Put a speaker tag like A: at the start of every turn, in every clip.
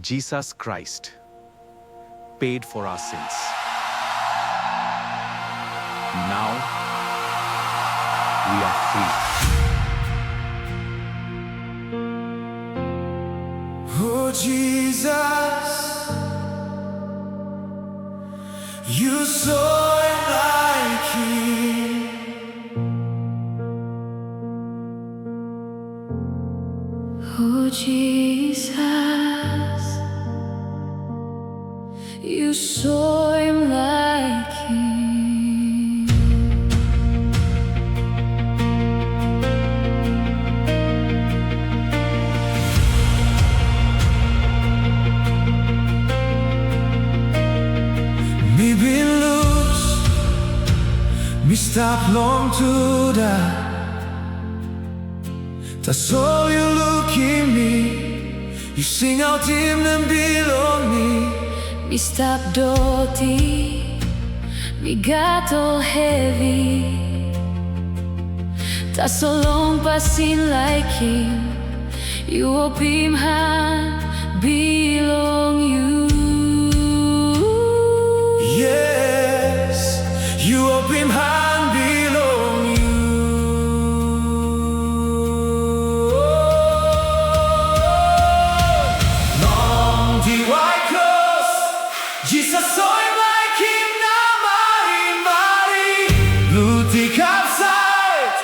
A: Jesus Christ paid for our sins. Now we are free.
B: Oh Jesus, you soim Laikim.
C: Oh Jesus, you soim Laikim.
B: Me been loose, me stop long to die. That's all you look in me. You sing out hymn and Bilong me.
C: Me stop dirty, me got all heavy. That's so long Pasin Laikim. You open hand, belong you.
B: Yes, you open hand belong you. Long Diwai Kros Jisas Soim Laikim na Marimari, Blut Kapsait,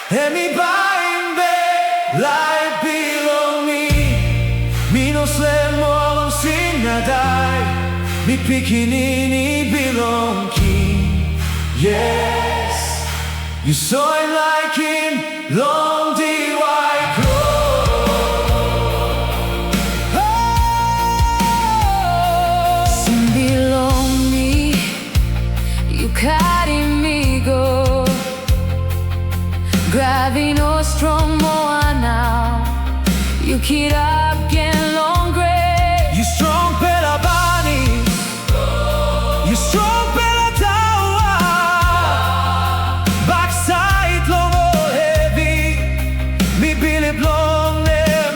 B: Hemi baimbe, Laip Bilong me. Minos lemolong sinadai, mi pikinini Bilong King. Yes, you soim Laikim, long Diwai Kros.
C: Sin belong me, you carry me go. Grabbing no strong more now. You keep up getting long gray.
B: You strong pelabani, you strong pelatawa. Backside long or heavy, me bilip long them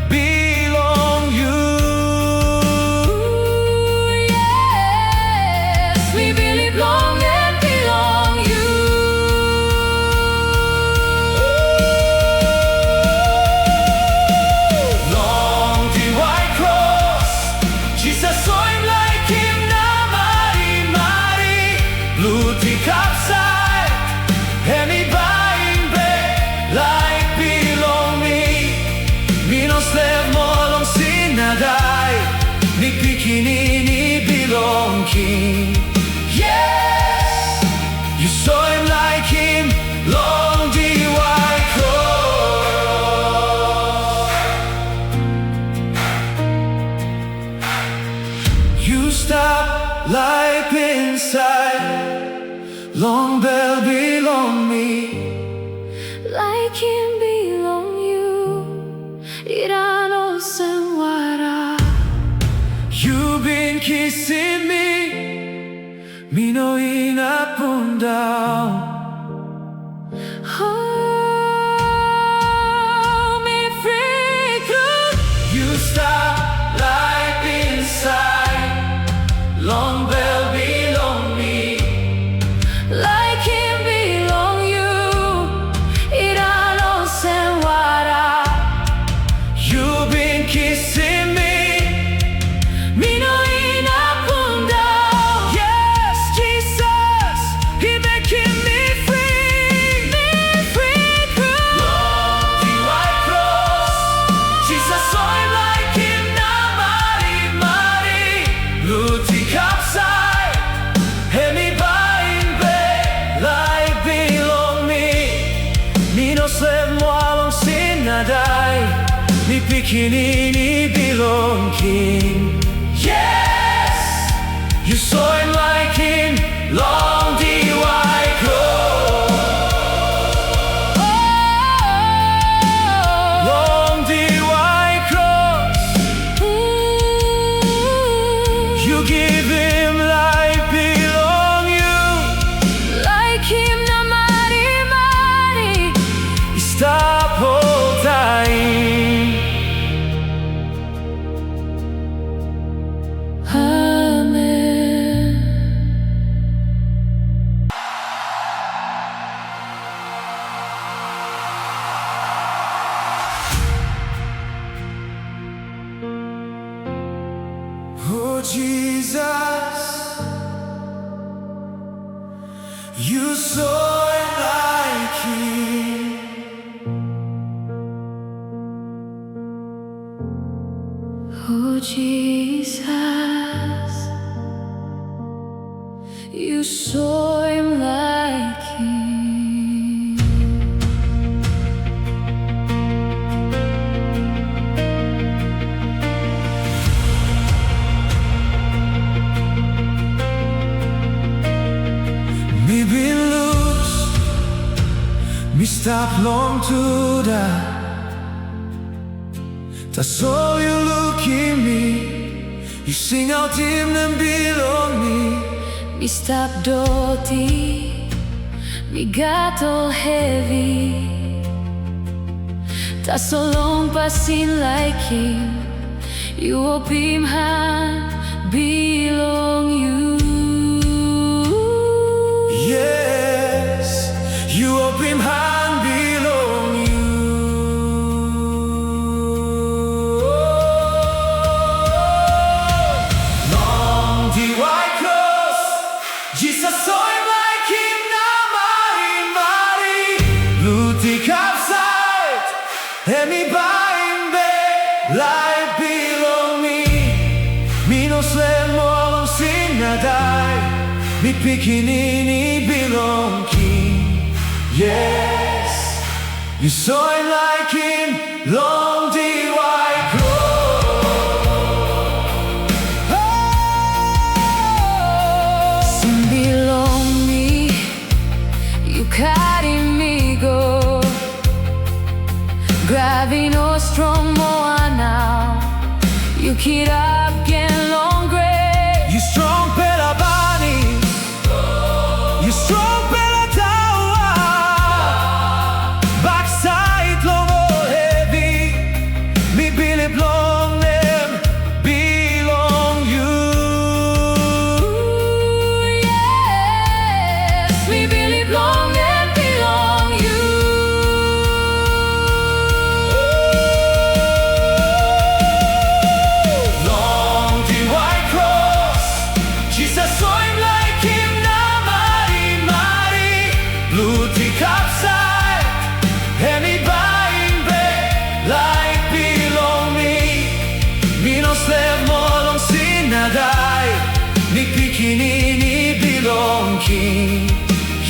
B: belong you.
C: Yes, we believe long and belong you.
B: Long Diwai Kros Jisas Soim Laikim na Marimari, Blut Kapsait, Hemi baimbe, Laip Bilong me. Minos lemolong sinadai, ni pikinini Bilong King. Yes, you soim Laikim, long Diwai Kros. You stop life inside, long bell belong me.
C: Like him belong you. Irano senwara.
B: You've been kissing me, me no in up and down.
C: Oh, me Fri Tru.
B: You stop life inside, long bell belong me.
C: Like him belong you. Irano senwara.
B: You've been kissing me, me no in up and down. Yes, Jesus, He making me free.
C: Me Fri Tru.
B: Long Diwai Kros Jisas Soim Laikim na Marimari, Blut Kapsait, Hemi baimbe, Laip Bilong me. Minos lemolong sinadai, ni pikinini Bilong King. Yes, you soim Laikim, long Diwai Kros. Long Diwai Kros, you give him life belong you.
C: Like him na Marimari.
B: Stop all time. Jesus, you soim Laikim.
C: Oh Jesus, you soim Laikim.
B: Me been loose, me stop long to die. That's all you look in me. You sing out hymn and Bilong me.
C: Me stop dirty, me got all heavy. That's so long Pasin Laikim. You open hand, belong you.
B: Yes, you open hand belong you. Long Diwai Kros Jisas Soim Laikim na Marimari, Blut Kapsait, Hemi Baimbe, Laip Bilong me. Minos lemon sinadai, mi pikinini Bilong king. Yes, you soim Laikim, long Diwai Kros.
C: Sin belong me, you carry me go. Grabbing no strong more now. You keep up getting longer.
B: You strong pelabani, you strong pelatawa. Backside long or heavy, me believe long them belong you.
C: Yes, we believe long and belong you.
B: Long Diwai Kros Jisas Soim Laikim na Marimari, Blut Kapsait, Hemi Baimbe, Laip Bilong me. Minos lemon sinadai, ni pikinini Bilong king.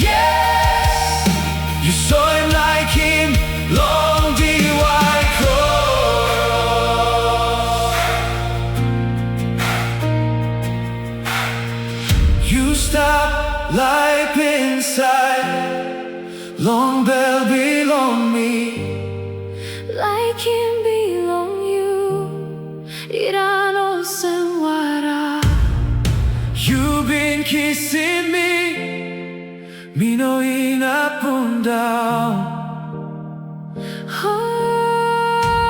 B: Yes, you soim Laikim, long Diwai Kros. You stop Laip inside, long bell belong me.
C: Laikim belong you. Iranos and wara.
B: You've been kissing me, me no in up and down.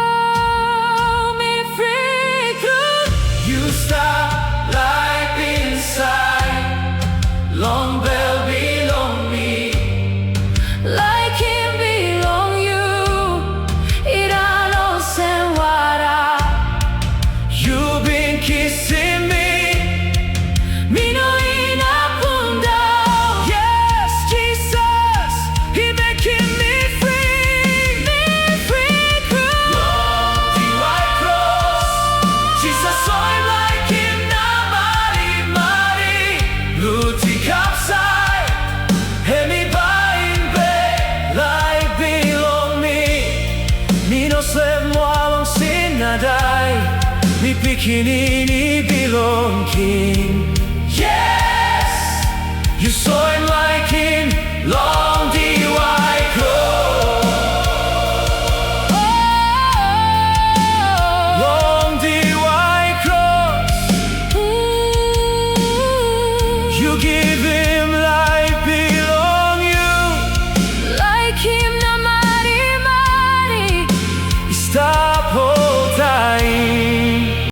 C: Oh, me Fri Tru.
B: You stop Laip inside, long bell belong me.
C: Laikim belong you. Iranos and wara.
B: You've been kissing me,
C: Me no in up and down.
B: yes, Jesus, He making me free.
C: Me Fri Tru.
B: Long Diwai Kros Jisas Soim Laikim na Marimari, Blut Kapsait, Hemi Baimbe, Laip Bilong me. Minos lemon sinadai, mi pikinini Bilong king. Yes, you soim